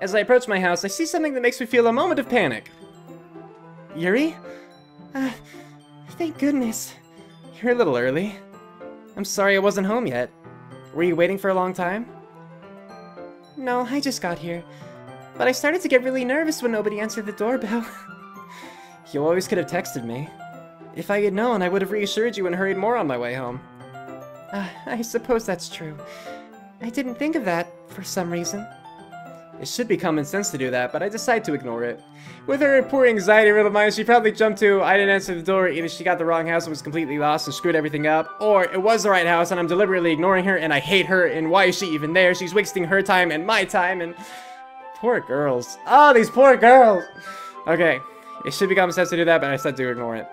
As I approach my house, I see something that makes me feel a moment of panic. Yuri? Thank goodness. You're a little early. I'm sorry I wasn't home yet. Were you waiting for a long time? No, I just got here. But I started to get really nervous when nobody answered the doorbell. You always could have texted me. If I had known, I would have reassured you and hurried more on my way home. I suppose that's true. I didn't think of that for some reason. It should be common sense to do that, but I decide to ignore it. With her poor anxiety-riddled mind, she probably jumped to, I didn't answer the door, either she got the wrong house and was completely lost and screwed everything up, or it was the right house and I'm deliberately ignoring her and I hate her and why is she even there? She's wasting her time and my time and... Poor girls. Oh, these poor girls! Okay, it should be common sense to do that, but I said to ignore it.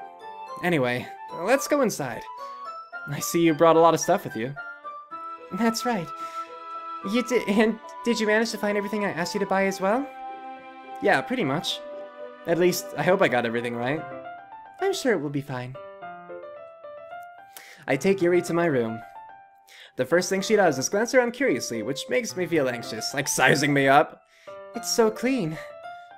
Anyway, let's go inside. I see you brought a lot of stuff with you. That's right. You did, and did you manage to find everything I asked you to buy as well? Yeah, pretty much. At least, I hope I got everything right. I'm sure it will be fine. I take Yuri to my room. The first thing she does is glance around curiously, which makes me feel anxious, like sizing me up. It's so clean.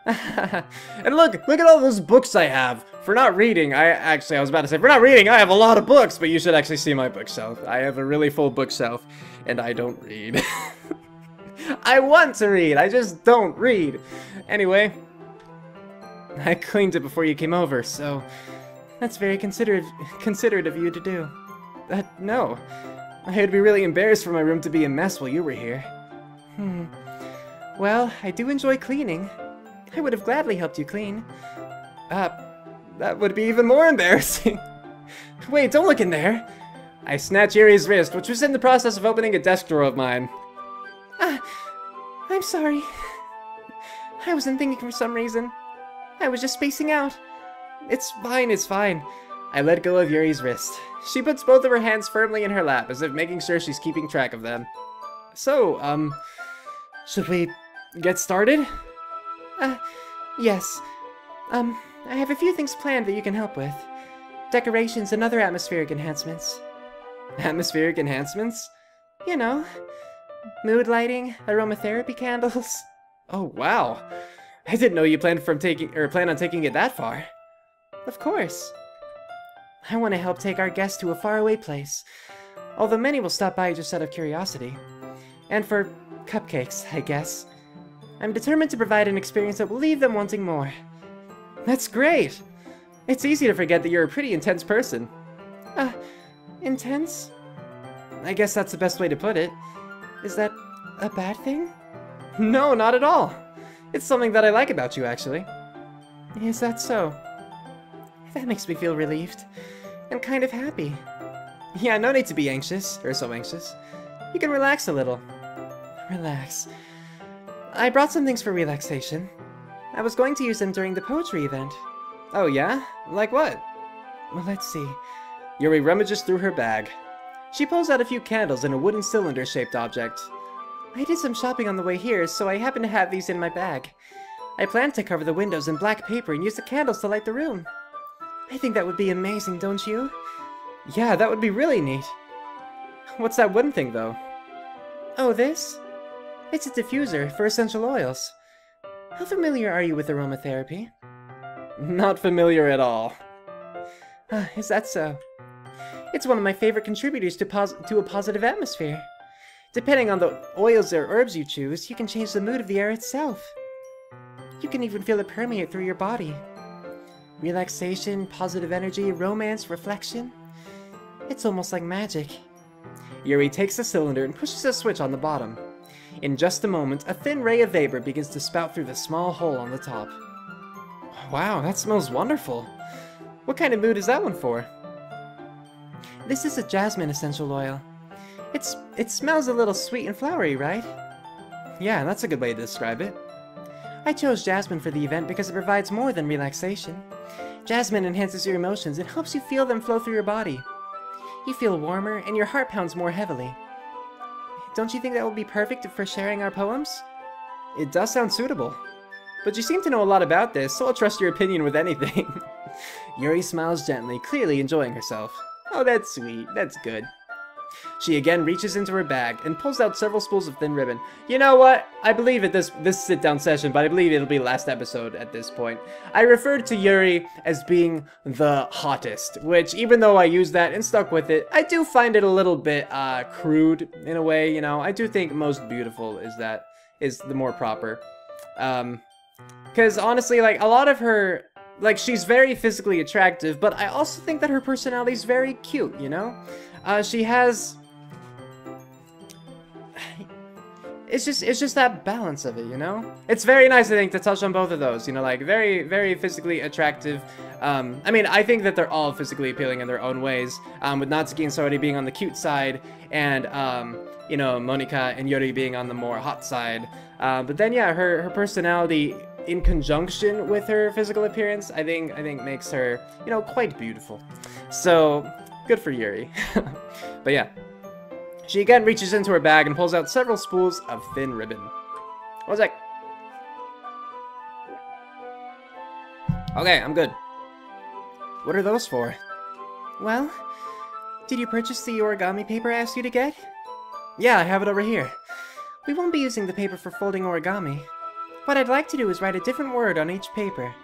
And look at all those books I have. For not reading, I was about to say, for not reading, I have a lot of books, but you should actually see my bookshelf. I have a really full bookshelf, and I don't read. I want to read, I just don't read. Anyway, I cleaned it before you came over, so that's very considerate of you to do. No, I would be really embarrassed for my room to be a mess while you were here. Well, I do enjoy cleaning. I would have gladly helped you clean. That would be even more embarrassing. Wait, don't look in there. I snatch Yuri's wrist, which was in the process of opening a desk drawer of mine. I'm sorry. I wasn't thinking for some reason. I was just spacing out. It's fine. I let go of Yuri's wrist. She puts both of her hands firmly in her lap, as if making sure she's keeping track of them. So, should we get started? Yes. I have a few things planned that you can help with. Decorations and other atmospheric enhancements. Atmospheric enhancements? You know, mood lighting, aromatherapy candles. Oh, wow. I didn't know you plan on taking it that far. Of course. I want to help take our guests to a faraway place, although many will stop by just out of curiosity. And for cupcakes, I guess. I'm determined to provide an experience that will leave them wanting more. That's great! It's easy to forget that you're a pretty intense person. Intense? I guess that's the best way to put it. Is that a bad thing? No, not at all. It's something that I like about you, actually. Is that so? That makes me feel relieved. And kind of happy. Yeah, no need to be anxious, or so anxious. You can relax a little. Relax. I brought some things for relaxation. I was going to use them during the poetry event. Oh yeah? Like what? Well, let's see. Yuri rummages through her bag. She pulls out a few candles and a wooden cylinder-shaped object. I did some shopping on the way here, so I happen to have these in my bag. I plan to cover the windows in black paper and use the candles to light the room. I think that would be amazing, don't you? Yeah, that would be really neat. What's that wooden thing, though? Oh, this? It's a diffuser for essential oils. How familiar are you with aromatherapy? Not familiar at all. Is that so? It's one of my favorite contributors to a positive atmosphere. Depending on the oils or herbs you choose, you can change the mood of the air itself. You can even feel it permeate through your body. Relaxation, positive energy, romance, reflection. It's almost like magic. Yuri takes the cylinder and pushes a switch on the bottom. In just a moment, a thin ray of vapor begins to spout through the small hole on the top. Wow, that smells wonderful. What kind of mood is that one for? This is a jasmine essential oil. It smells a little sweet and flowery, right? Yeah, that's a good way to describe it. I chose jasmine for the event because it provides more than relaxation. Jasmine enhances your emotions and helps you feel them flow through your body. You feel warmer and your heart pounds more heavily. Don't you think that would be perfect for sharing our poems? It does sound suitable. But you seem to know a lot about this, so I'll trust your opinion with anything. Yuri smiles gently, clearly enjoying herself. Oh, that's sweet. That's good. She again reaches into her bag and pulls out several spools of thin ribbon. You know what? I believe at this sit-down session, but I believe it'll be last episode at this point. I referred to Yuri as being the hottest, which even though I used that and stuck with it, I do find it a little bit crude in a way, you know. I do think most beautiful is the more proper. Because honestly, like, a lot of her, like, she's very physically attractive, but I also think that her personality is very cute, you know? She has... It's just that balance of it, you know? It's very nice, I think, to touch on both of those, you know, like, very, very physically attractive. I mean, I think that they're all physically appealing in their own ways, with Natsuki and Saori being on the cute side, and, you know, Monika and Yuri being on the more hot side. But then, yeah, her personality in conjunction with her physical appearance, I think makes her, you know, quite beautiful. So, good for Yuri. But yeah. She again reaches into her bag and pulls out several spools of thin ribbon. One sec. Okay, I'm good. What are those for? Well, did you purchase the origami paper I asked you to get? Yeah, I have it over here. We won't be using the paper for folding origami. What I'd like to do is write a different word on each paper.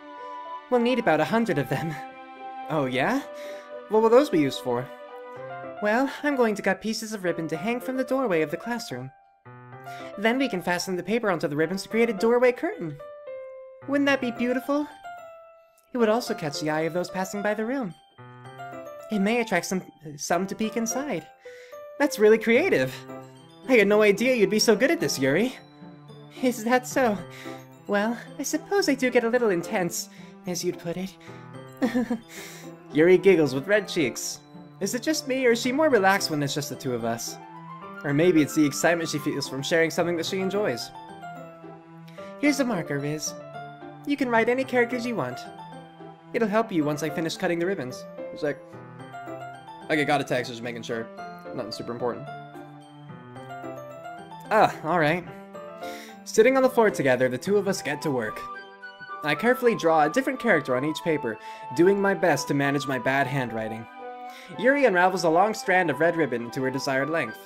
We'll need about 100 of them. Oh, yeah? What will those be used for? Well, I'm going to cut pieces of ribbon to hang from the doorway of the classroom. Then we can fasten the paper onto the ribbons to create a doorway curtain. Wouldn't that be beautiful? It would also catch the eye of those passing by the room. It may attract some to peek inside. That's really creative. I had no idea you'd be so good at this, Yuri. Is that so? Well, I suppose I do get a little intense, as you'd put it. Yuri giggles with red cheeks. Is it just me, or is she more relaxed when it's just the two of us? Or maybe it's the excitement she feels from sharing something that she enjoys. Here's a marker, Riz. You can write any characters you want. It'll help you once I finish cutting the ribbons. It's like... Okay, got a text, just making sure. Nothing super important. Ah, alright. Sitting on the floor together, the two of us get to work. I carefully draw a different character on each paper, doing my best to manage my bad handwriting. Yuri unravels a long strand of red ribbon to her desired length.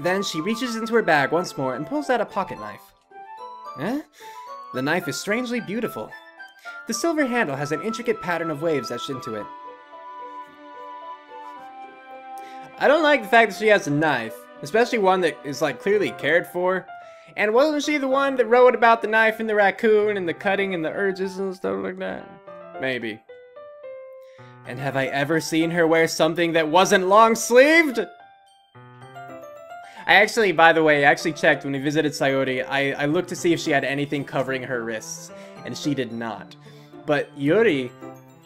Then she reaches into her bag once more and pulls out a pocket knife. Eh? The knife is strangely beautiful. The silver handle has an intricate pattern of waves etched into it. I don't like the fact that she has a knife, especially one that is like clearly cared for. And wasn't she the one that wrote about the knife and the raccoon and the cutting and the urges and stuff like that? Maybe. And have I ever seen her wear something that wasn't long-sleeved? I actually, by the way, checked when we visited Sayori. I looked to see if she had anything covering her wrists, and she did not. But Yuri,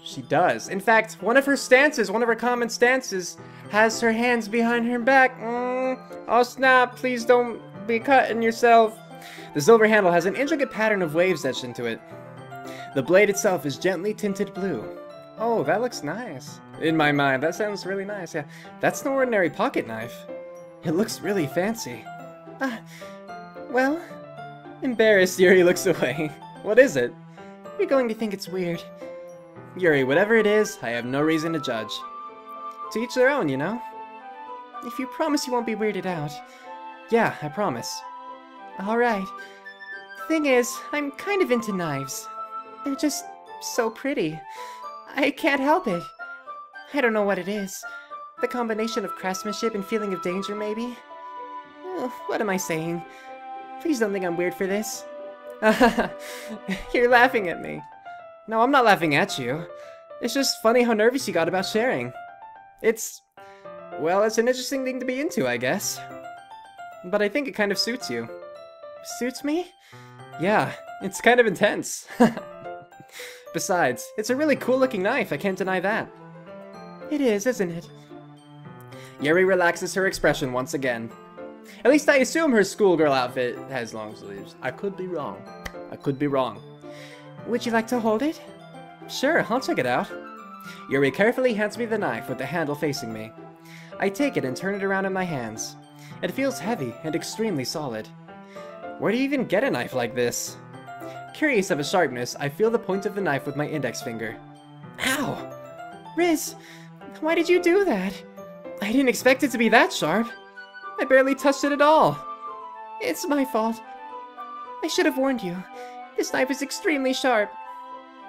she does. In fact, one of her common stances, has her hands behind her back. Oh snap, please don't be cutting yourself. The silver handle has an intricate pattern of waves etched into it. The blade itself is gently tinted blue. Oh, that looks nice. In my mind, that sounds really nice, yeah. That's no ordinary pocket knife. It looks really fancy. Well... Embarrassed, Yuri looks away. What is it? You're going to think it's weird. Yuri, whatever it is, I have no reason to judge. To each their own, you know? If you promise you won't be weirded out. Yeah, I promise. Alright. Thing is, I'm kind of into knives. They're just so pretty. I can't help it. I don't know what it is. The combination of craftsmanship and feeling of danger, maybe? What am I saying? Please don't think I'm weird for this. You're laughing at me. No, I'm not laughing at you. It's just funny how nervous you got about sharing. Well, it's an interesting thing to be into, I guess. But I think it kind of suits you. Suits me? Yeah, it's kind of intense. Besides, it's a really cool-looking knife, I can't deny that. It is, isn't it? Yuri relaxes her expression once again. At least I assume her schoolgirl outfit has long sleeves. I could be wrong. Would you like to hold it? Sure, I'll check it out. Yuri carefully hands me the knife with the handle facing me. I take it and turn it around in my hands. It feels heavy and extremely solid. Where do you even get a knife like this? Curious of its sharpness, I feel the point of the knife with my index finger. Ow! Riz, why did you do that? I didn't expect it to be that sharp. I barely touched it at all. It's my fault. I should have warned you. This knife is extremely sharp.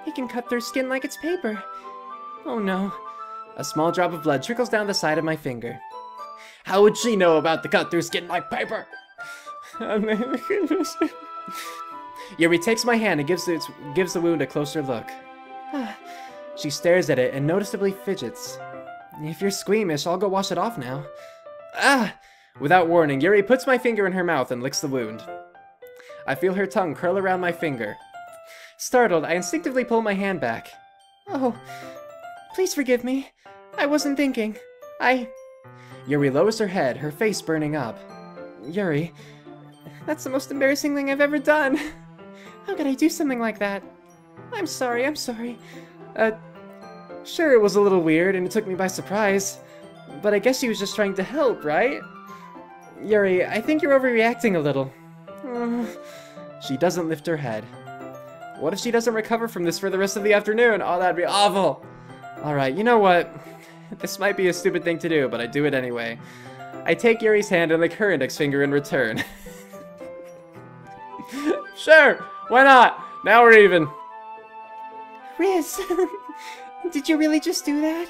It can cut through skin like it's paper. Oh no. A small drop of blood trickles down the side of my finger. How would she know about the cut through skin like paper? Yuri takes my hand and gives the wound a closer look. She stares at it and noticeably fidgets. If you're squeamish, I'll go wash it off now. Without warning, Yuri puts my finger in her mouth and licks the wound. I feel her tongue curl around my finger. Startled, I instinctively pull my hand back. Oh, please forgive me. I wasn't thinking. Yuri lowers her head, her face burning up. Yuri, that's the most embarrassing thing I've ever done. How could I do something like that? I'm sorry. Sure, it was a little weird and it took me by surprise. But I guess she was just trying to help, right? Yuri, I think you're overreacting a little. She doesn't lift her head. What if she doesn't recover from this for the rest of the afternoon? Oh, that'd be awful. Alright, you know what? This might be a stupid thing to do, but I do it anyway. I take Yuri's hand and lick her index finger in return. Sure, why not? Now we're even. Riz, did you really just do that?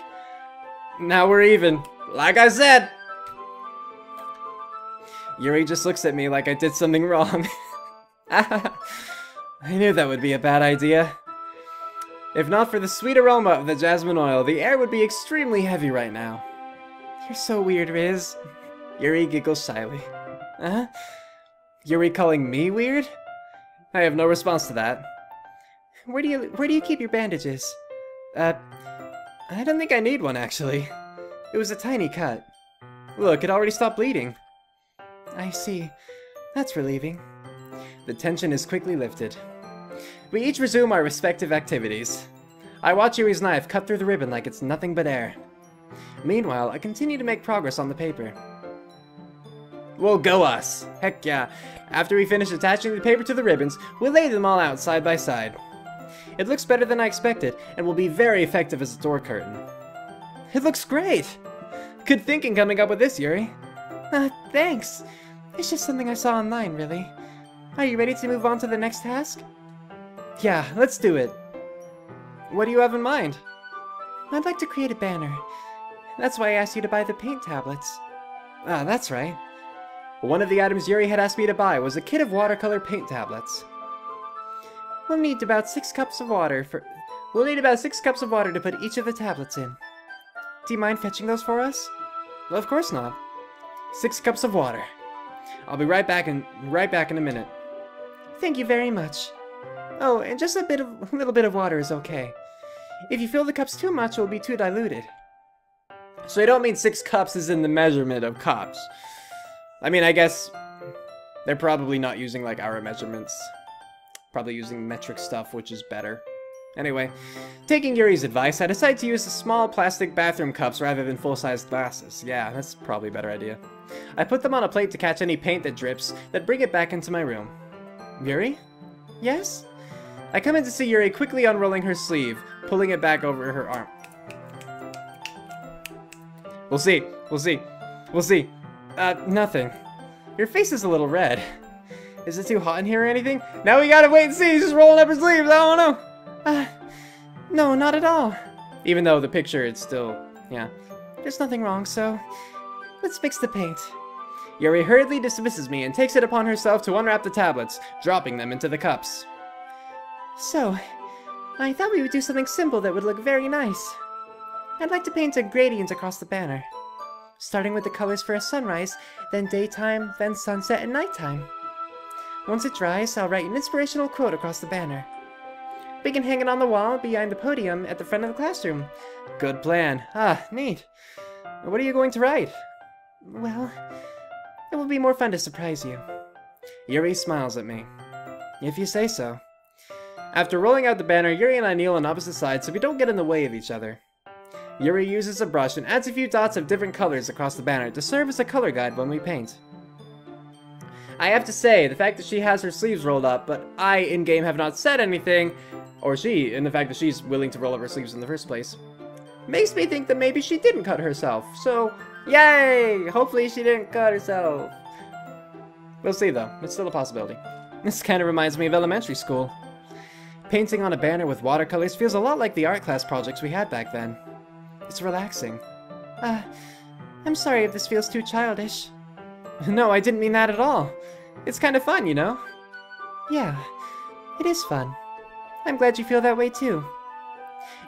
Now we're even. Like I said. Yuri just looks at me like I did something wrong. I knew that would be a bad idea. If not for the sweet aroma of the jasmine oil, the air would be extremely heavy right now. You're so weird, Riz. Yuri giggles shyly. Yuri calling me weird? I have no response to that. Where do you keep your bandages? I don't think I need one, actually. It was a tiny cut. Look, it already stopped bleeding. I see. That's relieving. The tension is quickly lifted. We each resume our respective activities. I watch Yuri's knife cut through the ribbon like it's nothing but air. Meanwhile, I continue to make progress on the paper. Well, go us! Heck yeah. After we finish attaching the paper to the ribbons, we'll lay them all out side by side. It looks better than I expected, and will be very effective as a door curtain. It looks great! Good thinking coming up with this, Yuri. Thanks. It's just something I saw online, really. Are you ready to move on to the next task? Yeah, let's do it. What do you have in mind? I'd like to create a banner. That's why I asked you to buy the paint tablets. That's right. One of the items Yuri had asked me to buy was a kit of watercolor paint tablets. We'll need about 6 cups of water to put each of the tablets in. Do you mind fetching those for us? Well, of course not. 6 cups of water. I'll be right back in a minute. Thank you very much. Oh, and just a little bit of water is okay. If you fill the cups too much, it will be too diluted. So I don't mean 6 cups is in the measurement of cups. I mean, I guess they're probably not using like our measurements. Probably using metric stuff, which is better. Anyway, taking Yuri's advice, I decided to use the small plastic bathroom cups rather than full-sized glasses. Yeah, that's probably a better idea. I put them on a plate to catch any paint that drips, then bring it back into my room. Yuri? Yes? I come in to see Yuri quickly unrolling her sleeve, pulling it back over her arm. We'll see. Nothing. Your face is a little red. Is it too hot in here or anything? Now we gotta wait and see. He's just rolling up her sleeves. I don't know. No, not at all. Even though the picture, it's still, yeah. There's nothing wrong, so let's mix the paint. Yuri hurriedly dismisses me and takes it upon herself to unwrap the tablets, dropping them into the cups. So, I thought we would do something simple that would look very nice. I'd like to paint a gradient across the banner, starting with the colors for a sunrise, then daytime, then sunset and nighttime. Once it dries, I'll write an inspirational quote across the banner. We can hang it on the wall behind the podium at the front of the classroom. Good plan. Neat. What are you going to write? Well, it will be more fun to surprise you. Yuri smiles at me. If you say so. After rolling out the banner, Yuri and I kneel on opposite sides so we don't get in the way of each other. Yuri uses a brush and adds a few dots of different colors across the banner to serve as a color guide when we paint. I have to say, the fact that she has her sleeves rolled up, but I, in-game, have not said anything, or she, in the fact that she's willing to roll up her sleeves in the first place, makes me think that maybe she didn't cut herself, so Yay! Hopefully she didn't cut herself. We'll see though, it's still a possibility. This kind of reminds me of elementary school. Painting on a banner with watercolors feels a lot like the art class projects we had back then. It's relaxing. I'm sorry if this feels too childish. No, I didn't mean that at all. It's kind of fun, you know? Yeah, it is fun. I'm glad you feel that way too.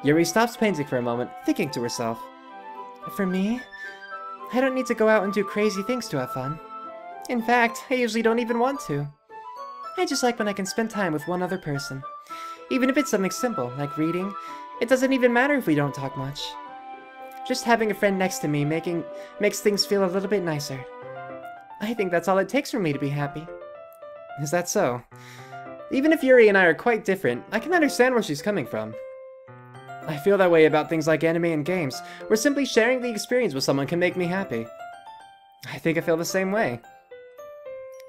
Yuri stops painting for a moment, thinking to herself. For me, I don't need to go out and do crazy things to have fun. In fact, I usually don't even want to. I just like when I can spend time with one other person. Even if it's something simple, like reading, it doesn't even matter if we don't talk much. Just having a friend next to me makes things feel a little bit nicer. I think that's all it takes for me to be happy. Is that so? Even if Yuri and I are quite different, I can understand where she's coming from. I feel that way about things like anime and games, where simply sharing the experience with someone can make me happy. I think I feel the same way.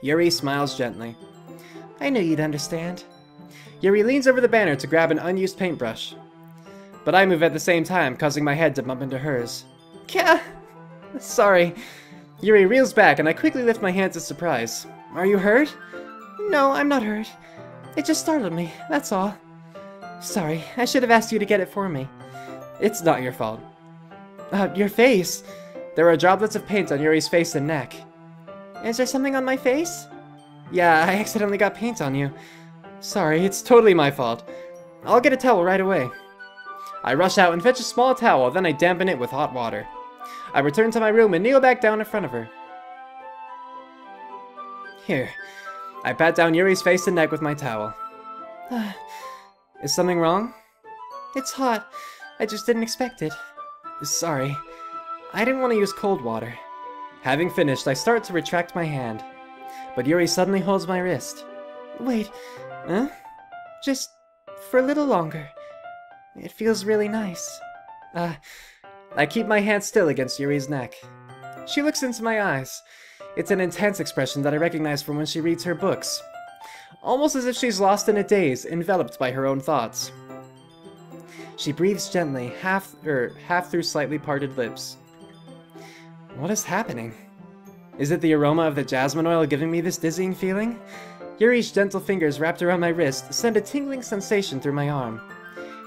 Yuri smiles gently. I knew you'd understand. Yuri leans over the banner to grab an unused paintbrush. But I move at the same time, causing my head to bump into hers. Kya! Sorry. Yuri reels back, and I quickly lift my hands in surprise. Are you hurt? No, I'm not hurt. It just startled me, that's all. Sorry, I should have asked you to get it for me. It's not your fault. Your face. There are droplets of paint on Yuri's face and neck. Is there something on my face? Yeah, I accidentally got paint on you. Sorry, it's totally my fault. I'll get a towel right away. I rush out and fetch a small towel, then I dampen it with hot water. I return to my room and kneel back down in front of her. Here. I pat down Yuri's face and neck with my towel. Is something wrong? It's hot. I just didn't expect it. Sorry. I didn't want to use cold water. Having finished, I start to retract my hand. But Yuri suddenly holds my wrist. Wait. Huh? Just for a little longer. It feels really nice. I keep my hand still against Yuri's neck. She looks into my eyes. It's an intense expression that I recognize from when she reads her books. Almost as if she's lost in a daze, enveloped by her own thoughts. She breathes gently, half through slightly parted lips. What is happening? Is it the aroma of the jasmine oil giving me this dizzying feeling? Yuri's gentle fingers wrapped around my wrist send a tingling sensation through my arm.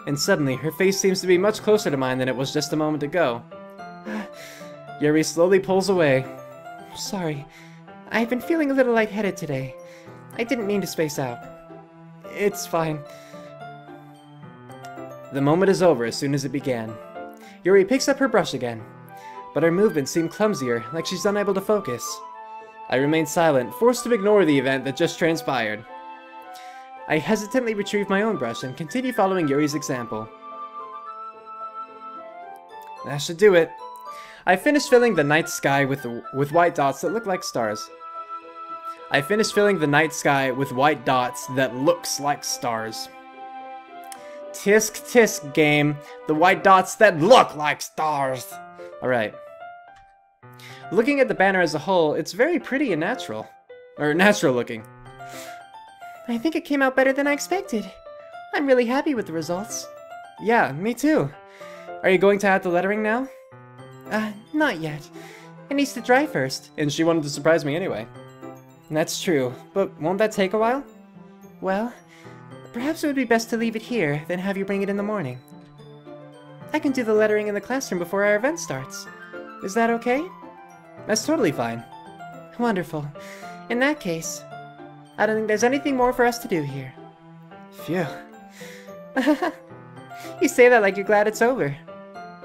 And suddenly, her face seems to be much closer to mine than it was just a moment ago. Yuri slowly pulls away. Sorry. I've been feeling a little lightheaded today. I didn't mean to space out. It's fine. The moment is over as soon as it began. Yuri picks up her brush again, but her movements seem clumsier, like she's unable to focus. I remain silent, forced to ignore the event that just transpired. I hesitantly retrieve my own brush and continue following Yuri's example. That should do it. I finished filling the night sky with white dots that look like stars. Tisk tisk game, the white dots that look like stars. Alright. Looking at the banner as a whole, it's very pretty and natural. Or natural looking. I think it came out better than I expected. I'm really happy with the results. Yeah, me too. Are you going to add the lettering now? Not yet. It needs to dry first. And she wanted to surprise me anyway. That's true, but won't that take a while? Well, perhaps it would be best to leave it here, then have you bring it in the morning. I can do the lettering in the classroom before our event starts. Is that okay? That's totally fine. Wonderful. In that case, I don't think there's anything more for us to do here. Phew. You say that like you're glad it's over.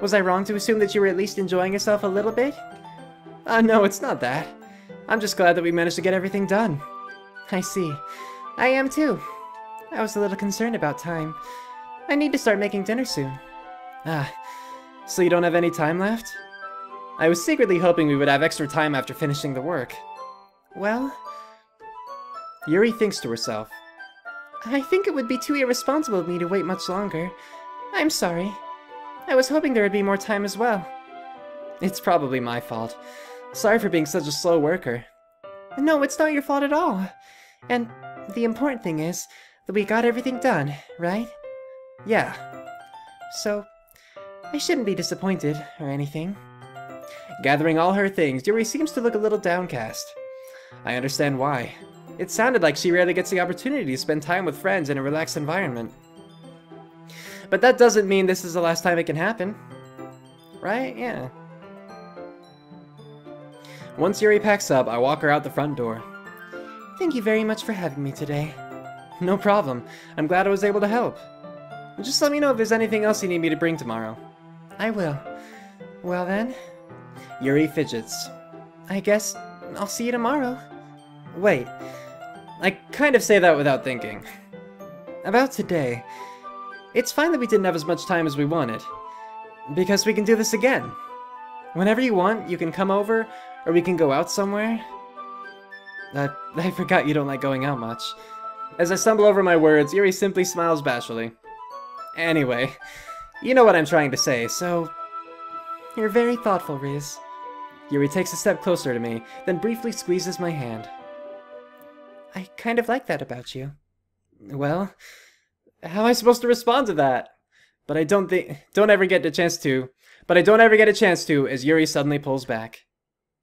Was I wrong to assume that you were at least enjoying yourself a little bit? No, it's not that. I'm just glad that we managed to get everything done. I see. I am too. I was a little concerned about time. I need to start making dinner soon. So you don't have any time left? I was secretly hoping we would have extra time after finishing the work. Well... Yuri thinks to herself. I think it would be too irresponsible of me to wait much longer. I'm sorry. I was hoping there would be more time as well. It's probably my fault. Sorry for being such a slow worker. No, it's not your fault at all. And the important thing is that we got everything done, right? Yeah. So, I shouldn't be disappointed or anything. Gathering all her things, Yuri seems to look a little downcast. I understand why. It sounded like she rarely gets the opportunity to spend time with friends in a relaxed environment. But that doesn't mean this is the last time it can happen. Right? Yeah. Once Yuri packs up, I walk her out the front door. Thank you very much for having me today. No problem. I'm glad I was able to help. Just let me know if there's anything else you need me to bring tomorrow. I will. Well then. Yuri fidgets. I guess I'll see you tomorrow. Wait. I kind of say that without thinking. About today. It's fine that we didn't have as much time as we wanted. Because we can do this again. Whenever you want, you can come over, or we can go out somewhere. I forgot you don't like going out much. As I stumble over my words, Yuri simply smiles bashfully. Anyway, you know what I'm trying to say, so... You're very thoughtful, Riz. Yuri takes a step closer to me, then briefly squeezes my hand. I kind of like that about you. Well, how am I supposed to respond to that? But I don't ever get a chance to, as Yuri suddenly pulls back.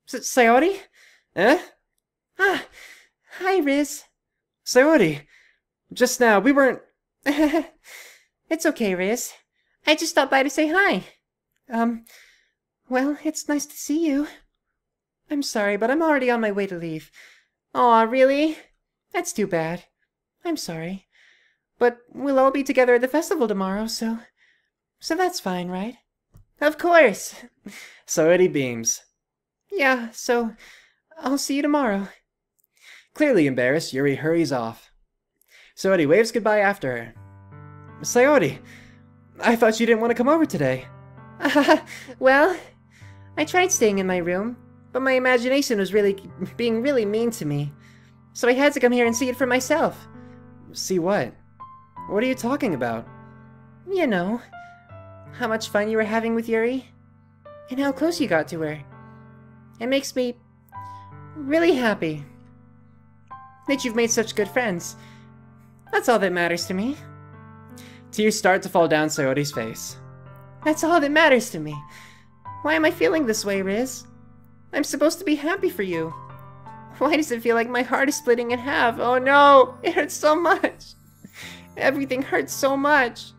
Sayori? Eh? Ah, hi, Riz. Sayori, just now, we weren't... It's okay, Riz. I just stopped by to say hi. Well, it's nice to see you. I'm sorry, but I'm already on my way to leave. Aw, really? That's too bad. I'm sorry. But we'll all be together at the festival tomorrow, so that's fine, right? Of course! Sayori beams. Yeah, so I'll see you tomorrow. Clearly embarrassed, Yuri hurries off. Sayori waves goodbye after her. Sayori, I thought you didn't want to come over today. Well, I tried staying in my room, but my imagination was being really mean to me. So I had to come here and see it for myself. See what? What are you talking about? You know, how much fun you were having with Yuri, and how close you got to her. It makes me really happy that you've made such good friends. That's all that matters to me. Tears start to fall down Sayori's face. That's all that matters to me. Why am I feeling this way, Riz? I'm supposed to be happy for you. Why does it feel like my heart is splitting in half? Oh no! It hurts so much! Everything hurts so much!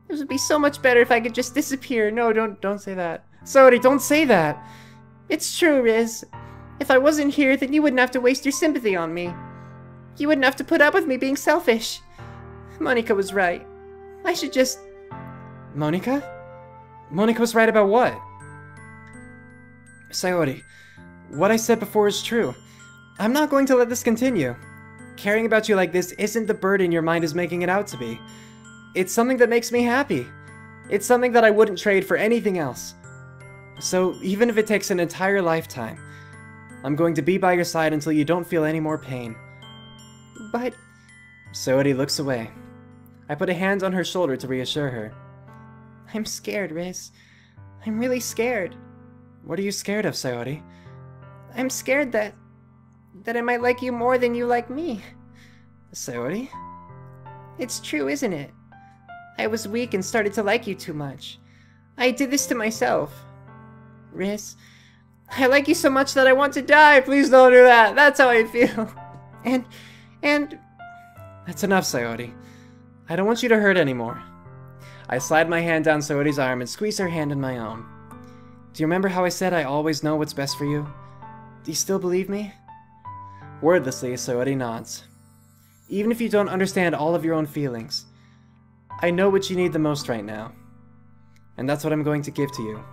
It would be so much better if I could just disappear. No, don't say that. Sayori, don't say that! It's true, Riz. If I wasn't here, then you wouldn't have to waste your sympathy on me. You wouldn't have to put up with me being selfish. Monika was right. I should just... Monika? Monika was right about what? Sayori, what I said before is true. I'm not going to let this continue. Caring about you like this isn't the burden your mind is making it out to be. It's something that makes me happy. It's something that I wouldn't trade for anything else. So, even if it takes an entire lifetime, I'm going to be by your side until you don't feel any more pain. But... Sayori looks away. I put a hand on her shoulder to reassure her. I'm scared, Riz. I'm really scared. What are you scared of, Sayori? I'm scared that I might like you more than you like me. Sayori? It's true, isn't it? I was weak and started to like you too much. I did this to myself. Riz, I like you so much that I want to die. Please don't do that. That's how I feel. And... That's enough, Sayori. I don't want you to hurt anymore. I slide my hand down Sayori's arm and squeeze her hand in my own. Do you remember how I said I always know what's best for you? Do you still believe me? Wordlessly, Sayori nods. Even if you don't understand all of your own feelings, I know what you need the most right now. And that's what I'm going to give to you.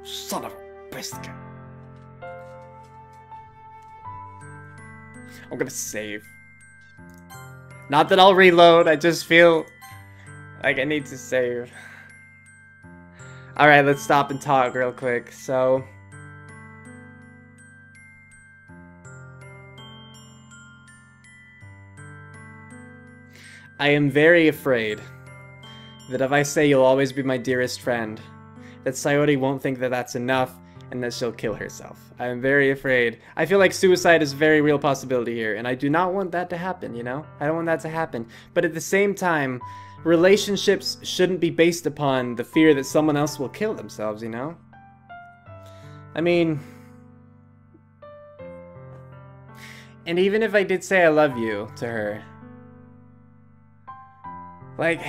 Son of a biscuit. I'm gonna save. Not that I'll reload, I just feel like I need to save. Alright, let's stop and talk real quick. So... I am very afraid that if I say you'll always be my dearest friend, that Sayori won't think that that's enough, and that she'll kill herself. I'm very afraid. I feel like suicide is a very real possibility here, and I do not want that to happen, you know? I don't want that to happen. But at the same time, relationships shouldn't be based upon the fear that someone else will kill themselves, you know? I mean... And even if I did say I love you to her... Like...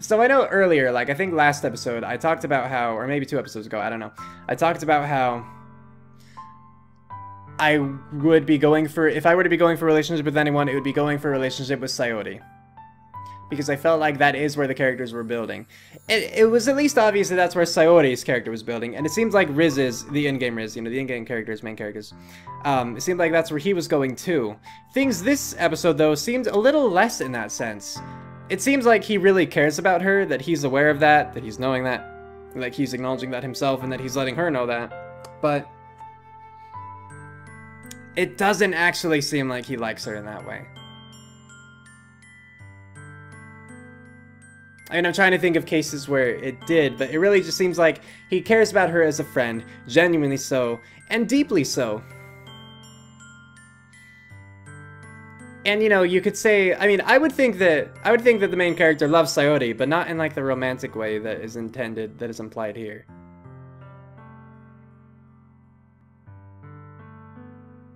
So I know earlier, like I think last episode, I talked about how, or maybe 2 episodes ago, I don't know. I talked about how I would be going for, if I were to be going for a relationship with anyone, it would be going for a relationship with Sayori. Because I felt like that is where the characters were building. It was at least obvious that that's where Sayori's character was building. And it seems like Riz's, the in-game Riz, you know, the in-game characters, main characters. It seemed like that's where he was going too. Things this episode, though, seemed a little less in that sense. It seems like he really cares about her, that he's aware of that he's knowing that, like he's acknowledging that himself, and that he's letting her know that. But it doesn't actually seem like he likes her in that way. I mean, I'm trying to think of cases where it did, but it really just seems like he cares about her as a friend, genuinely so, and deeply so. And, you know, you could say, I mean, I would think that the main character loves Sayori, but not in, like, the romantic way that is intended, that is implied here.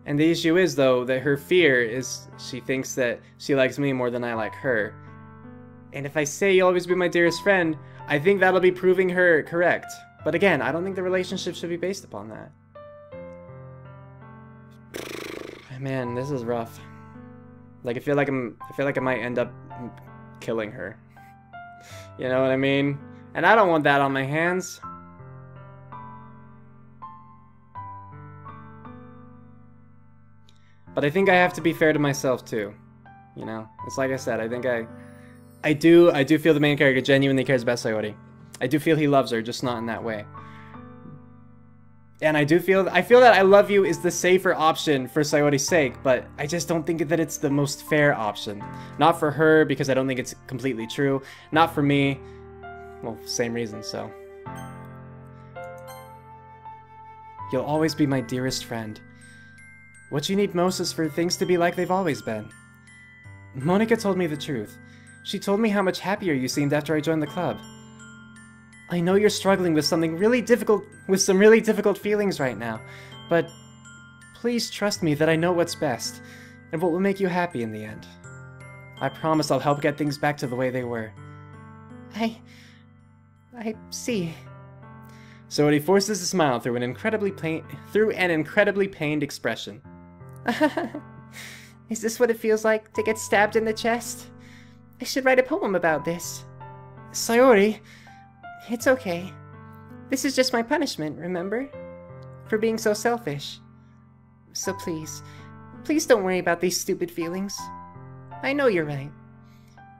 And the issue is, though, that her fear is she thinks that she likes me more than I like her. And if I say you'll always be my dearest friend, I think that'll be proving her correct. But again, I don't think the relationship should be based upon that. Man, this is rough. Like, I feel like I might end up killing her. You know what I mean? And I don't want that on my hands. But I think I have to be fair to myself too. You know? It's like I said, I think I do feel the main character genuinely cares about Sayori. I do feel he loves her, just not in that way. And I feel that I love you is the safer option for Sayori's sake, but I just don't think that it's the most fair option. Not for her, because I don't think it's completely true. Not for me. Well, same reason, so. You'll always be my dearest friend. What you need most is for things to be like they've always been. Monica told me the truth. She told me how much happier you seemed after I joined the club. I know you're struggling with something really difficult, with some really difficult feelings right now, but please trust me that I know what's best, and what will make you happy in the end. I promise I'll help get things back to the way they were. I see. Sayori forces a smile through an incredibly pained expression. Is this what it feels like to get stabbed in the chest? I should write a poem about this. Sayori! It's okay. This is just my punishment, remember? For being so selfish. So please don't worry about these stupid feelings. I know you're right.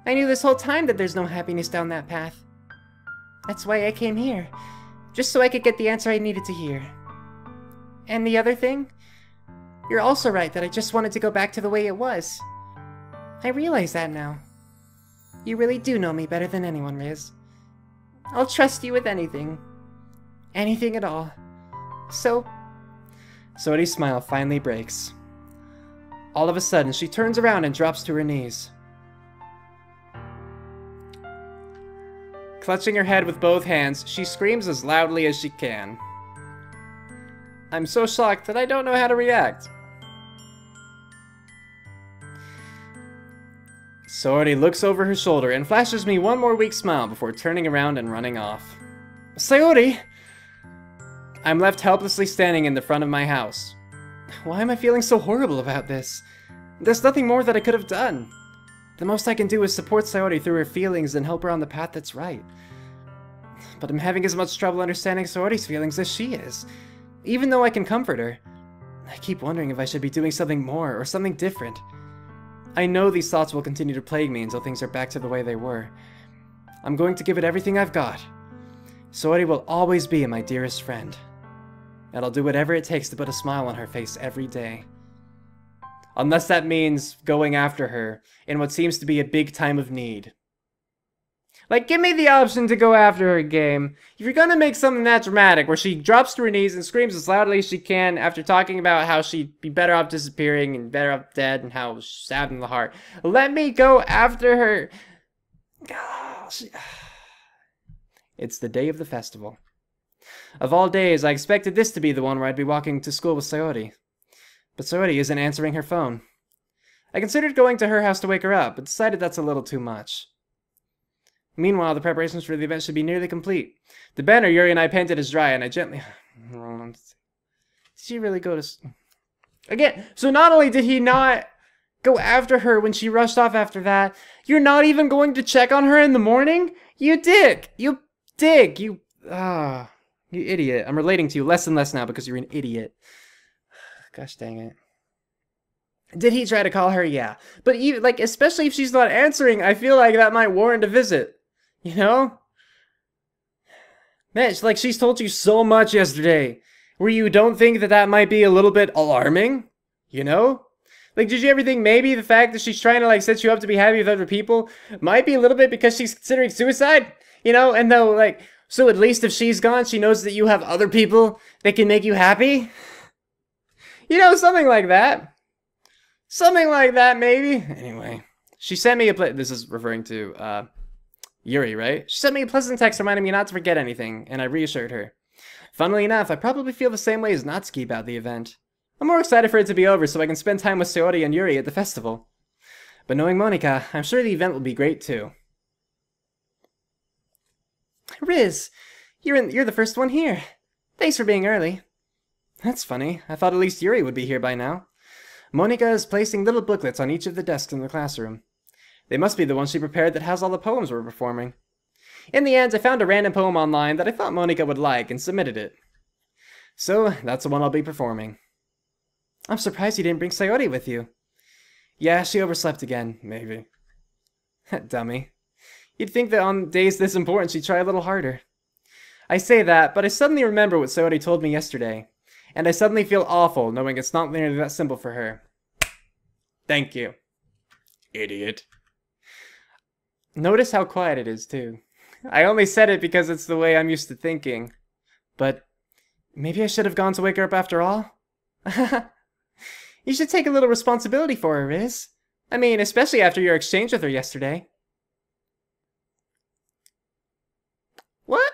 I knew this whole time that there's no happiness down that path. That's why I came here. Just so I could get the answer I needed to hear. And the other thing? You're also right that I just wanted to go back to the way it was. I realize that now. You really do know me better than anyone, Riz. I'll trust you with anything. Anything at all. So... Sayori's smile finally breaks. All of a sudden, she turns around and drops to her knees. Clutching her head with both hands, she screams as loudly as she can. I'm so shocked that I don't know how to react. Sayori looks over her shoulder and flashes me one more weak smile before turning around and running off. Sayori! I'm left helplessly standing in the front of my house. Why am I feeling so horrible about this? There's nothing more that I could have done. The most I can do is support Sayori through her feelings and help her on the path that's right. But I'm having as much trouble understanding Sayori's feelings as she is. Even though I can comfort her, I keep wondering if I should be doing something more or something different. I know these thoughts will continue to plague me until things are back to the way they were. I'm going to give it everything I've got. Sayori will always be my dearest friend. And I'll do whatever it takes to put a smile on her face every day. Unless that means going after her in what seems to be a big time of need. Like, give me the option to go after her, game. If you're gonna make something that dramatic, where she drops to her knees and screams as loudly as she can after talking about how she'd be better off disappearing and better off dead and how she's sad in the heart, let me go after her. Gosh. It's the day of the festival. Of all days, I expected this to be the one where I'd be walking to school with Sayori. But Sayori isn't answering her phone. I considered going to her house to wake her up, but decided that's a little too much. Meanwhile, the preparations for the event should be nearly complete. The banner Yuri and I painted is dry, and I gently... Did she really go to... Again, so not only did he not go after her when she rushed off after that, you're not even going to check on her in the morning? You dick! You dick! You idiot. I'm relating to you less and less now because you're an idiot. Gosh dang it. Did he try to call her? Yeah. But even, like, especially if she's not answering, I feel like that might warrant a visit. You know? Man, it's like she's told you so much yesterday. Where you don't think that that might be a little bit alarming? You know? Like, did you ever think maybe the fact that she's trying to, like, set you up to be happy with other people might be a little bit because she's considering suicide? You know? And though, like, so at least if she's gone, she knows that you have other people that can make you happy? You know, something like that. Something like that, maybe. Anyway, she sent me a this is referring to, Yuri, right? She sent me a pleasant text reminding me not to forget anything, and I reassured her. Funnily enough, I probably feel the same way as Natsuki about the event. I'm more excited for it to be over so I can spend time with Sayori and Yuri at the festival. But knowing Monika, I'm sure the event will be great too. Riz, you're the first one here. Thanks for being early. That's funny. I thought at least Yuri would be here by now. Monika is placing little booklets on each of the desks in the classroom. They must be the ones she prepared that has all the poems we're performing. In the end, I found a random poem online that I thought Monika would like and submitted it. So, that's the one I'll be performing. I'm surprised you didn't bring Sayori with you. Yeah, she overslept again, maybe. Dummy. You'd think that on days this important she'd try a little harder. I say that, but I suddenly remember what Sayori told me yesterday. And I suddenly feel awful knowing it's not nearly that simple for her. Thank you. Idiot. Notice how quiet it is, too. I only said it because it's the way I'm used to thinking. But maybe I should have gone to wake her up after all? You should take a little responsibility for her, Riz. I mean, especially after your exchange with her yesterday. What?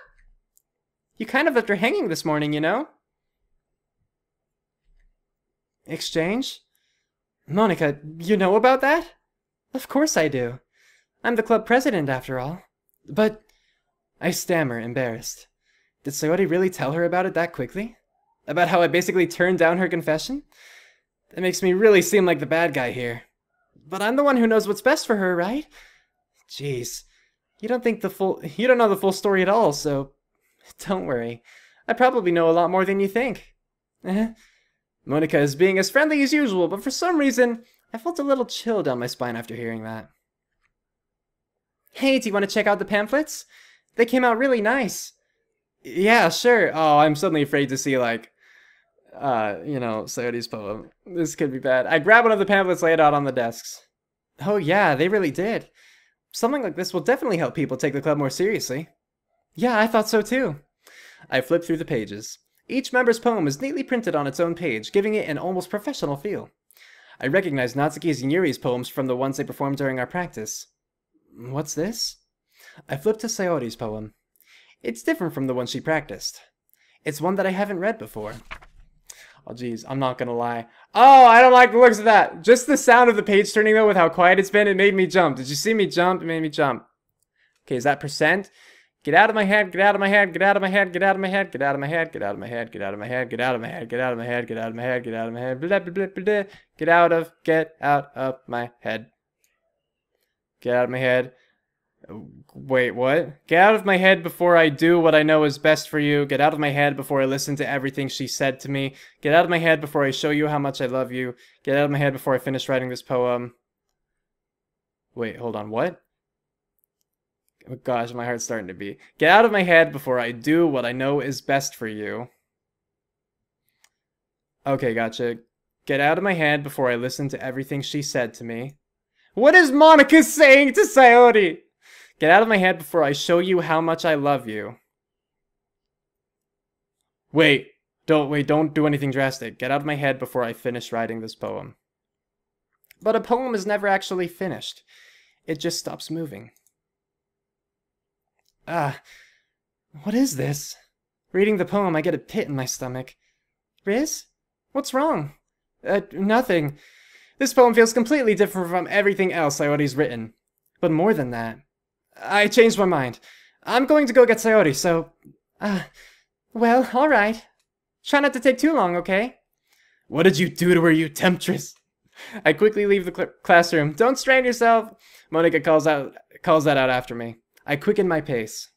You kind of left her hanging this morning, you know? Exchange? Monika, you know about that? Of course I do. I'm the club president, after all. But... I stammer, embarrassed. Did Sayori really tell her about it that quickly? About how I basically turned down her confession? That makes me really seem like the bad guy here. But I'm the one who knows what's best for her, right? Jeez. You don't know the full story at all, so... Don't worry. I probably know a lot more than you think. Monika is being as friendly as usual, but for some reason, I felt a little chill down my spine after hearing that. Hey, do you want to check out the pamphlets? They came out really nice. Yeah, sure. Oh, I'm suddenly afraid to see, like, Sayori's poem. This could be bad. I grabbed one of the pamphlets laid out on the desks. Oh yeah, they really did. Something like this will definitely help people take the club more seriously. Yeah, I thought so too. I flipped through the pages. Each member's poem is neatly printed on its own page, giving it an almost professional feel. I recognized Natsuki's and Yuri's poems from the ones they performed during our practice. What's this? I flipped to Sayori's poem. It's different from the one she practiced. It's one that I haven't read before. Oh geez, I'm not gonna lie. Oh, I don't like the looks of that. Just the sound of the page turning though with how quiet it's been, it made me jump. Did you see me jump? It made me jump. Okay, is that percent? Get out of my head, get out of my head, get out of my head, get out of my head, get out of my head, get out of my head, get out of my head, get out of my head, get out of my head, get out of my head, get out of my head, blah blah blah blah, get out of my head. Get out of my head. Wait, what? Get out of my head before I do what I know is best for you. Get out of my head before I listen to everything she said to me. Get out of my head before I show you how much I love you. Get out of my head before I finish writing this poem. Wait, hold on, what? Oh gosh, my heart's starting to beat. Get out of my head before I do what I know is best for you. Okay, gotcha. Get out of my head before I listen to everything she said to me. What is Monika saying to Sayori? Get out of my head before I show you how much I love you. Wait, don't do anything drastic. Get out of my head before I finish writing this poem. But a poem is never actually finished. It just stops moving. What is this? Reading the poem, I get a pit in my stomach. Riz? What's wrong? Nothing. This poem feels completely different from everything else Sayoti's written. But more than that, I changed my mind. I'm going to go get Sayori, so... well, alright. Try not to take too long, okay? What did you do to her, you temptress? I quickly leave the classroom. Don't strain yourself! Monika calls that out after me. I quicken my pace.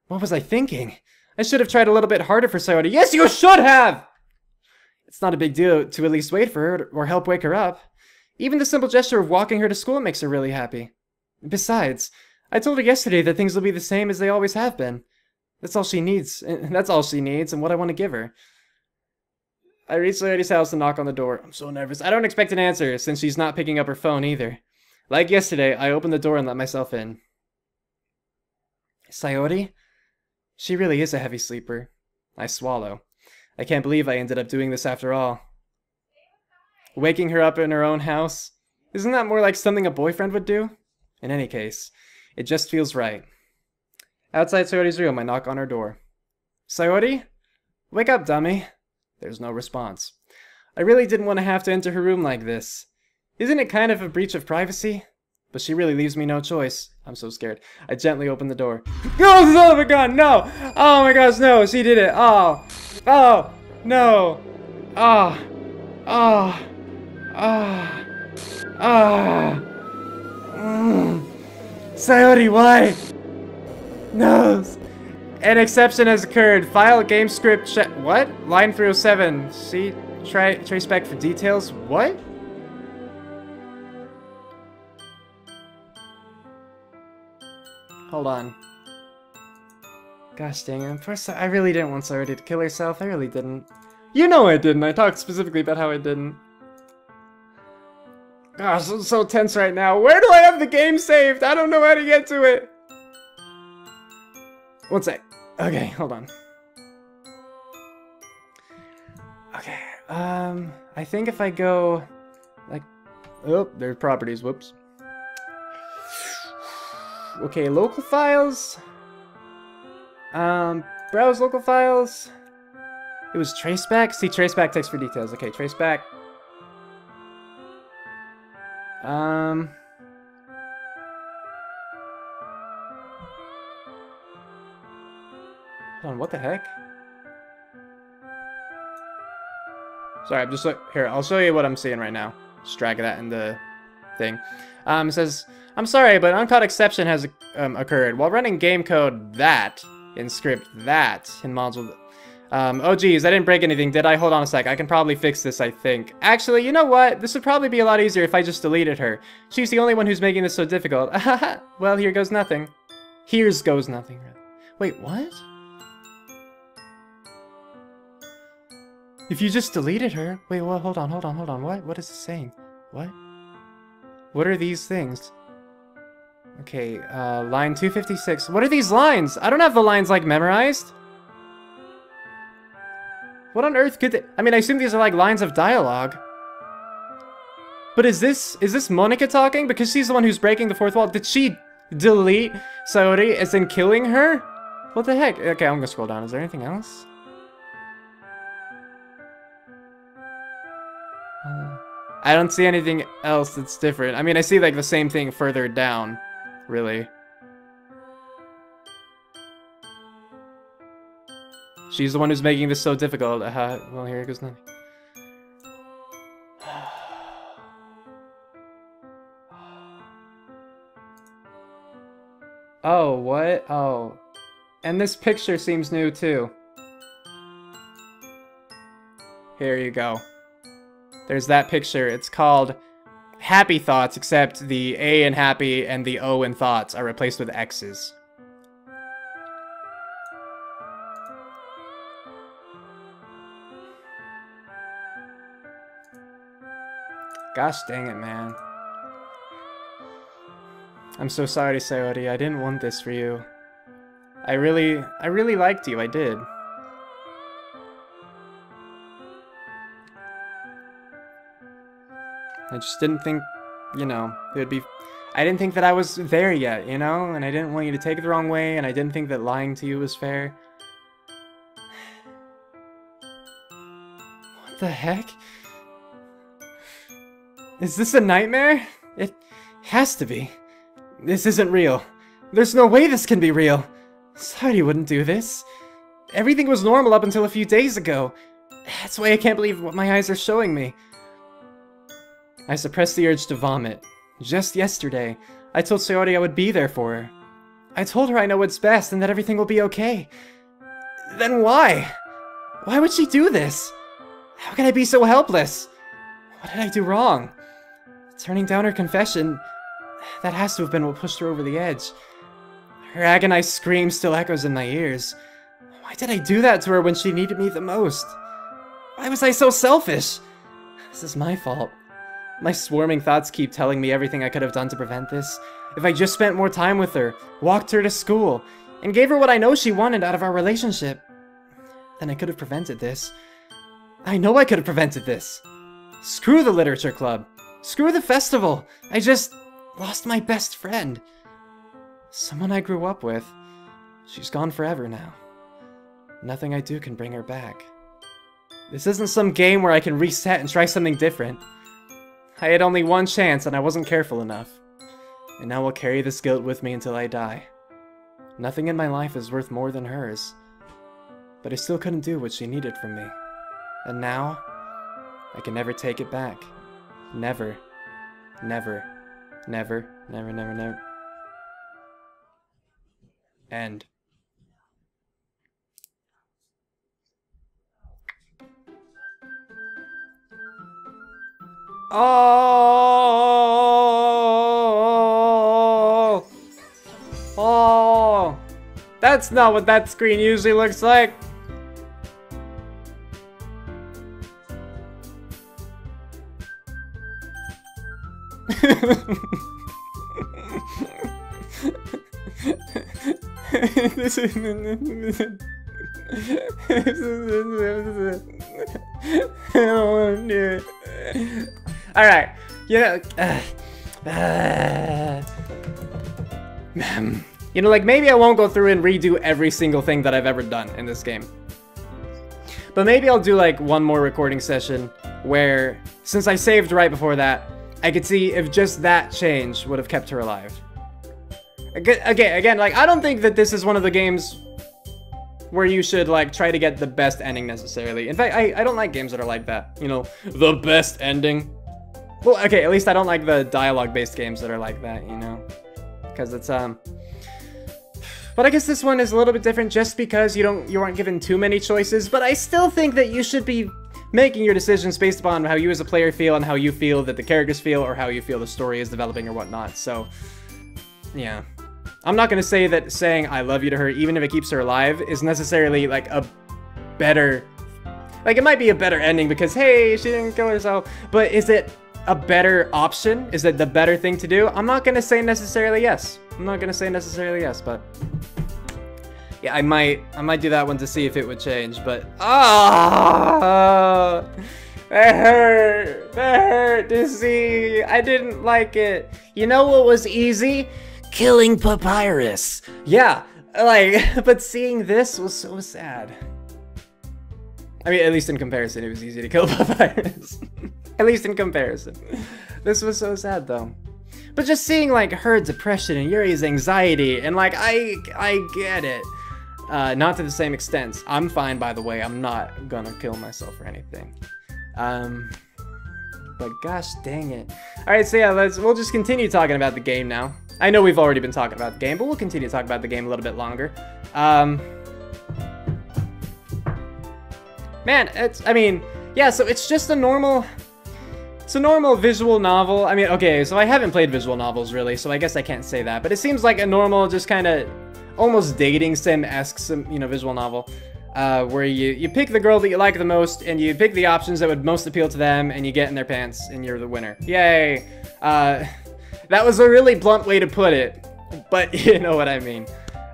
What was I thinking? I should have tried a little bit harder for Sayori. Yes, you should have! It's not a big deal to at least wait for her or help wake her up. Even the simple gesture of walking her to school makes her really happy. Besides, I told her yesterday that things will be the same as they always have been. That's all she needs, and what I want to give her. I reach Sayori's house and knock on the door. I'm so nervous. I don't expect an answer, since she's not picking up her phone either. Like yesterday, I open the door and let myself in. Sayori? She really is a heavy sleeper. I swallow. I can't believe I ended up doing this after all. Waking her up in her own house? Isn't that more like something a boyfriend would do? In any case, it just feels right. Outside Sayori's room, I knock on her door. Sayori? Wake up, dummy. There's no response. I really didn't want to have to enter her room like this. Isn't it kind of a breach of privacy? But she really leaves me no choice. I'm so scared. I gently open the door. Oh, son of a gun! No! Oh my gosh, no! She did it! Oh! Oh! No! Oh! Oh! Oh! Oh! Sayori, why? No! An exception has occurred. File game script check. What? Line 307. See? Trace back for details. What? Hold on. Gosh dang it. First, I really didn't want Sayori to kill herself. I really didn't. You know I didn't. I talked specifically about how I didn't. Gosh, I'm so tense right now. Where do I have the game saved? I don't know how to get to it. One sec. Okay, hold on. Okay, I think if I go, like, oh, there's properties, whoops. Okay, local files. Browse local files. It was traceback. See, traceback text for details. Okay, traceback. Hold on, what the heck? Sorry, I'm just here. I'll show you what I'm seeing right now. Just drag that in the thing. It says, I'm sorry, but an uncaught exception has occurred. While running game code that in script that in module. Oh geez, I didn't break anything, did I? Hold on a sec. I can probably fix this, I think. Actually, you know what? This would probably be a lot easier if I just deleted her. She's the only one who's making this so difficult. Well, here goes nothing. Here's goes nothing. Wait, what? If you just deleted her... Wait, well, hold on. What is it saying? What? What are these things? Okay, line 256. What are these lines? I don't have the lines, like, memorized. What on earth could they... I mean, I assume these are, like, lines of dialogue. But is this Monika talking? Because she's the one who's breaking the fourth wall. Did she delete Sayori as in killing her? What the heck? Okay, I'm gonna scroll down. Is there anything else? I don't see anything else that's different. I mean, I see, like, the same thing further down, really. She's the one who's making this so difficult. Well, here goes nothing. Oh, what? Oh. And this picture seems new, too. Here you go. There's that picture. It's called Happy Thoughts, except the A in happy and the O in thoughts are replaced with X's. Gosh dang it, man. I'm so sorry, Sayori. I didn't want this for you. I really liked you. I did. I just didn't think, you know, it would be... I didn't think that I was there yet, you know? And I didn't want you to take it the wrong way, and I didn't think that lying to you was fair. What the heck? Is this a nightmare? It has to be. This isn't real. There's no way this can be real. Sayori wouldn't do this. Everything was normal up until a few days ago. That's why I can't believe what my eyes are showing me. I suppressed the urge to vomit. Just yesterday, I told Sayori I would be there for her. I told her I know what's best and that everything will be okay. Then why? Why would she do this? How can I be so helpless? What did I do wrong? Turning down her confession, that has to have been what pushed her over the edge. Her agonized scream still echoes in my ears. Why did I do that to her when she needed me the most? Why was I so selfish? This is my fault. My swarming thoughts keep telling me everything I could have done to prevent this. If I just spent more time with her, walked her to school, and gave her what I know she wanted out of our relationship, then I could have prevented this. I know I could have prevented this. Screw the literature club. Screw the festival. I just lost my best friend. Someone I grew up with. She's gone forever now. Nothing I do can bring her back. This isn't some game where I can reset and try something different. I had only one chance and I wasn't careful enough. And now I'll carry this guilt with me until I die. Nothing in my life is worth more than hers. But I still couldn't do what she needed from me. And now, I can never take it back. Never. Never. Never. Never, never, never. End. Oh! Oh! That's not what that screen usually looks like. Alright, you know, like, maybe I won't go through and redo every single thing that I've ever done in this game. But maybe I'll do, like, one more recording session where, since I saved right before that, I could see if just that change would have kept her alive. Again, like, I don't think that this is one of the games where you should, like, try to get the best ending necessarily. In fact, I don't like games that are like that. You know, the best ending. Well, okay, at least I don't like the dialogue-based games that are like that, you know? Because it's, But I guess this one is a little bit different just because you aren't given too many choices, but I still think that you should be making your decisions based upon how you as a player feel and how you feel that the characters feel or how you feel the story is developing or whatnot, so, yeah. I'm not gonna say that saying I love you to her, even if it keeps her alive, is necessarily, like, a better... Like, it might be a better ending because, hey, she didn't kill herself, but is it a better option? Is it the better thing to do? I'm not gonna say necessarily yes. I'm not gonna say necessarily yes, but... Yeah, I might do that one to see if it would change, but... Ah! That hurt! That hurt to see! I didn't like it. You know what was easy? Killing Papyrus. Yeah, like, but seeing this was so sad. I mean, at least in comparison, it was easy to kill Papyrus. At least in comparison. This was so sad, though. But just seeing, like, her depression and Yuri's anxiety, and, like, I get it. Not to the same extent. I'm fine, by the way. I'm not gonna kill myself or anything. But gosh dang it. Alright, so yeah, we'll just continue talking about the game now. I know we've already been talking about the game, but we'll continue to talk about the game a little bit longer. Man, I mean, yeah, so it's just a normal visual novel. I mean, okay, so I haven't played visual novels, really, so I guess I can't say that. But it seems like a normal, just kind of almost dating sim-esque, you know, visual novel. Where you pick the girl that you like the most, and you pick the options that would most appeal to them, and you get in their pants, and you're the winner. Yay! That was a really blunt way to put it, but you know what I mean.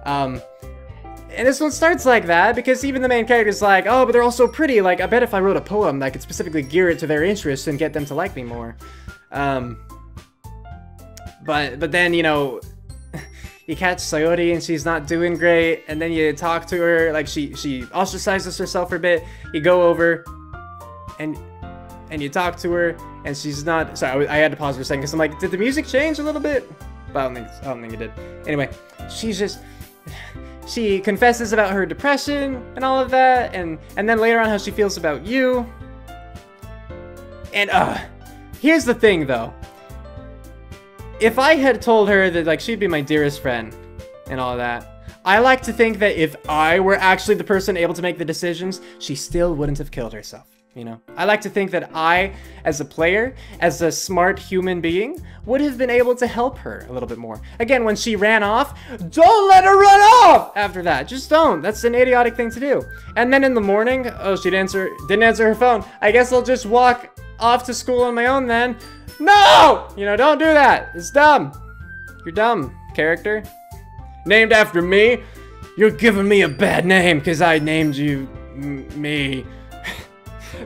And this one starts like that because even the main character's like, oh, but they're all so pretty. Like, I bet if I wrote a poem, I could specifically gear it to their interests and get them to like me more. But then, you know, you catch Sayori and she's not doing great, and then you talk to her, like she ostracizes herself for a bit. You go over and you talk to her, and she's not. Sorry, I had to pause for a second because I'm like, did the music change a little bit? But I don't think it did. Anyway, she confesses about her depression and all of that, and then later on how she feels about you. And here's the thing though. If I had told her that like she'd be my dearest friend and all of that, I like to think that if I were actually the person able to make the decisions, she still wouldn't have killed herself. You know, I like to think that I, as a player, as a smart human being, would have been able to help her a little bit more. Again, when she ran off, don't let her run off after that. Just don't. That's an idiotic thing to do. And then in the morning, oh, she didn't answer her phone. I guess I'll just walk off to school on my own then. No! You know, don't do that. It's dumb. You're dumb, character. Named after me? You're giving me a bad name because I named you me.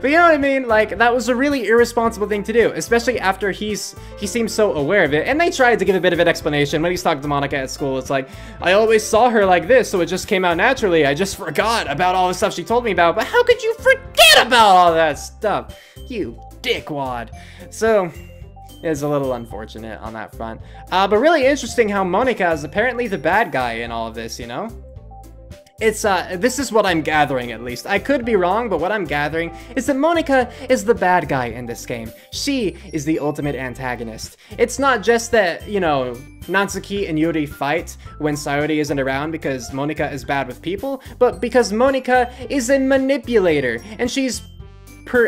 But you know what I mean? Like, that was a really irresponsible thing to do, especially after he seems so aware of it. And they tried to give a bit of an explanation when he's talking to Monica at school. It's like, I always saw her like this, so it just came out naturally. I just forgot about all the stuff she told me about. But how could you forget about all that stuff? You dickwad. So it's a little unfortunate on that front. But really interesting how Monica is apparently the bad guy in all of this, you know? It's, this is what I'm gathering, at least. I could be wrong, but what I'm gathering is that Monica is the bad guy in this game. She is the ultimate antagonist. It's not just that, you know, Natsuki and Yuri fight when Sayori isn't around because Monica is bad with people, but because Monica is a manipulator, and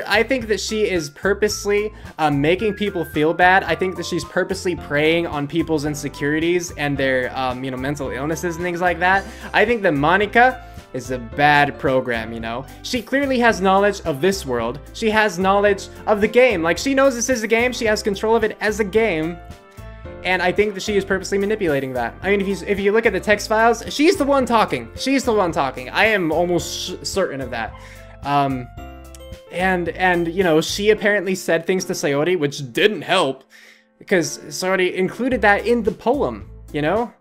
I think that she is purposely making people feel bad. I think that she's purposely preying on people's insecurities and their, you know, mental illnesses and things like that. I think that Monica is a bad program, you know? She clearly has knowledge of this world. She has knowledge of the game. Like, she knows this is a game. She has control of it as a game. And I think that she is purposely manipulating that. I mean, if you look at the text files, she's the one talking. She's the one talking. I am almost certain of that. And you know, she apparently said things to Sayori which didn't help because Sayori included that in the poem, you know?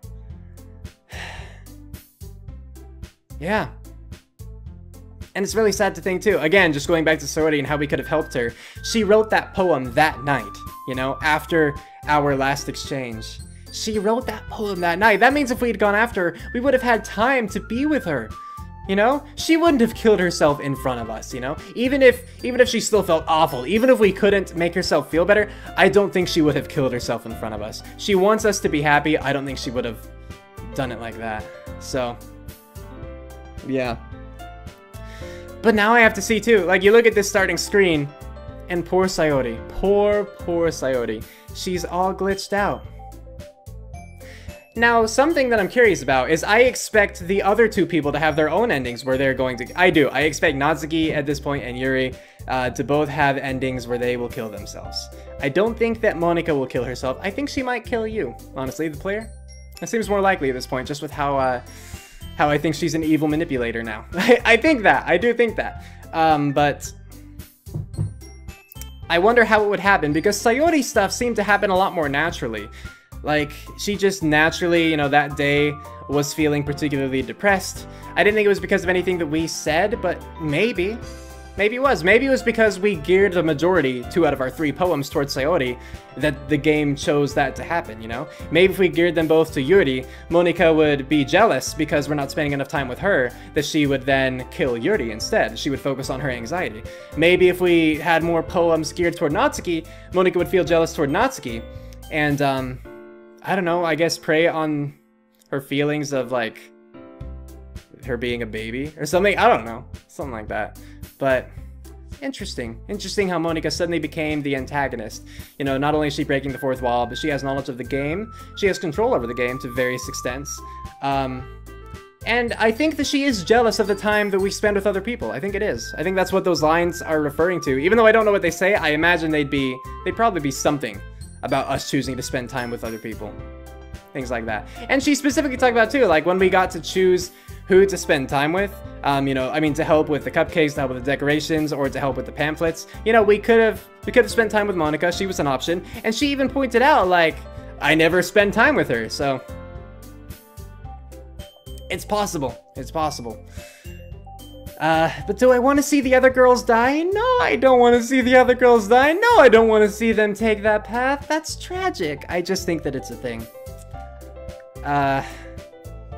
Yeah. And it's really sad to think too. Again, just going back to Sayori and how we could have helped her. She wrote that poem that night, you know, after our last exchange. She wrote that poem that night. That means if we'd gone after her, we would have had time to be with her. You know, she wouldn't have killed herself in front of us, you know? Even if she still felt awful, even if we couldn't make herself feel better, I don't think she would have killed herself in front of us. She wants us to be happy. I don't think she would have done it like that. So, yeah. But now I have to see too, like, you look at this starting screen, and poor Sayori. Poor Sayori. She's all glitched out. Now, something that I'm curious about is I expect the other two people to have their own endings where they're going to... I expect Natsuki at this point and Yuri to both have endings where they will kill themselves. I don't think that Monica will kill herself. I think she might kill you, honestly, the player. It seems more likely at this point, just with how I think she's an evil manipulator now. I think that. I do think that. But I wonder how it would happen, because Sayori stuff seemed to happen a lot more naturally. Like, she just naturally, you know, that day was feeling particularly depressed. I didn't think it was because of anything that we said, but maybe. Maybe it was. Maybe it was because we geared the majority, 2 out of our 3 poems, towards Sayori, that the game chose that to happen, you know? Maybe if we geared them both to Yuri, Monica would be jealous because we're not spending enough time with her, that she would then kill Yuri instead. She would focus on her anxiety. Maybe if we had more poems geared toward Natsuki, Monica would feel jealous toward Natsuki, and, I don't know, I guess prey on her feelings of, like, her being a baby or something. I don't know. Something like that. But interesting. Interesting how Monica suddenly became the antagonist. You know, not only is she breaking the 4th wall, but she has knowledge of the game. She has control over the game to various extents. And I think that she is jealous of the time that we spend with other people. I think it is. I think that's what those lines are referring to. Even though I don't know what they say, I imagine they'd probably be something about us choosing to spend time with other people. Things like that. And she specifically talked about too, like when we got to choose who to spend time with, you know, I mean, to help with the cupcakes, to help with the decorations, or to help with the pamphlets, you know, we could have spent time with Monica. She was an option, and she even pointed out, like, I never spend time with her, so it's possible. It's possible. But do I want to see the other girls die? No, I don't want to see the other girls die. No, I don't want to see them take that path. That's tragic. I just think that it's a thing.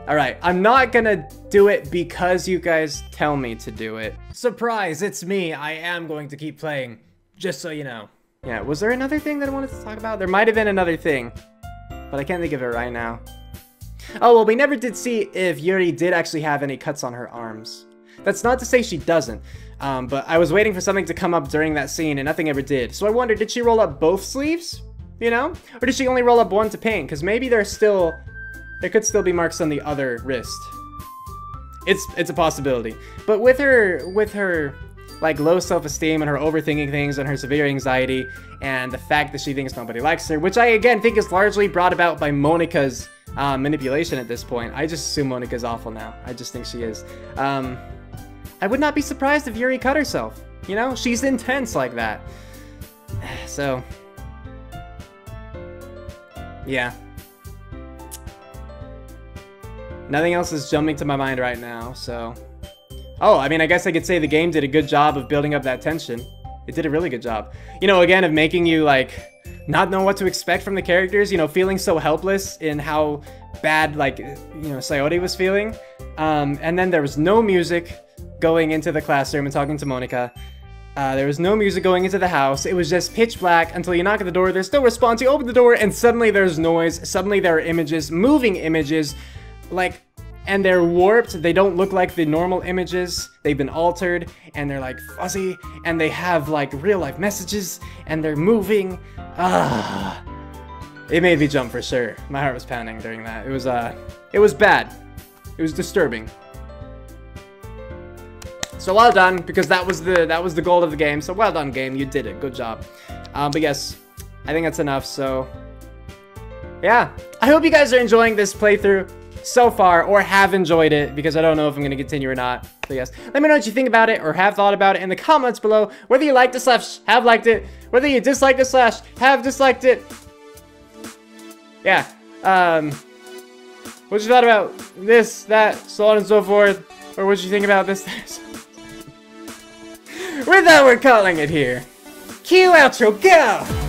Alright, I'm not gonna do it because you guys tell me to do it. Surprise, it's me. I am going to keep playing, just so you know. Yeah, was there another thing that I wanted to talk about? There might have been another thing, but I can't think of it right now. Oh, well, we never did see if Yuri did actually have any cuts on her arms. That's not to say she doesn't, but I was waiting for something to come up during that scene and nothing ever did. So I wondered, did she roll up both sleeves? You know? Or did she only roll up one to paint? Because maybe there could still be marks on the other wrist. It's a possibility. But with her like low self-esteem and her overthinking things and her severe anxiety and the fact that she thinks nobody likes her, which I again think is largely brought about by Monica's manipulation at this point. I just assume Monica's awful now. I just think she is. I would not be surprised if Yuri cut herself. You know, she's intense like that. So, yeah. Nothing else is jumping to my mind right now, so... Oh, I mean, I guess I could say the game did a good job of building up that tension. It did a really good job. You know, again, of making you, like, not know what to expect from the characters, you know, feeling so helpless in how bad, like, you know, Sayori was feeling. And then there was no music going into the classroom and talking to Monica. There was no music going into the house. It was just pitch black until you knock at the door. There's no response. You open the door, and suddenly there's noise. Suddenly there are images, moving images. Like, and they're warped. They don't look like the normal images. They've been altered, and they're like fuzzy, and they have like real life messages, and they're moving. It made me jump for sure. My heart was pounding during that. It was bad. It was disturbing. So well done, because that was the goal of the game. So well done, game. You did it. Good job. But yes, I think that's enough. So yeah, I hope you guys are enjoying this playthrough so far, or have enjoyed it, because I don't know if I'm going to continue or not. So yes, let me know what you think about it, or have thought about it in the comments below, whether you liked it / have liked it, whether you disliked it / have disliked it. Yeah, what you thought about this, that, so on and so forth, or what you think about this. With that, we're calling it here. Cue outro, go!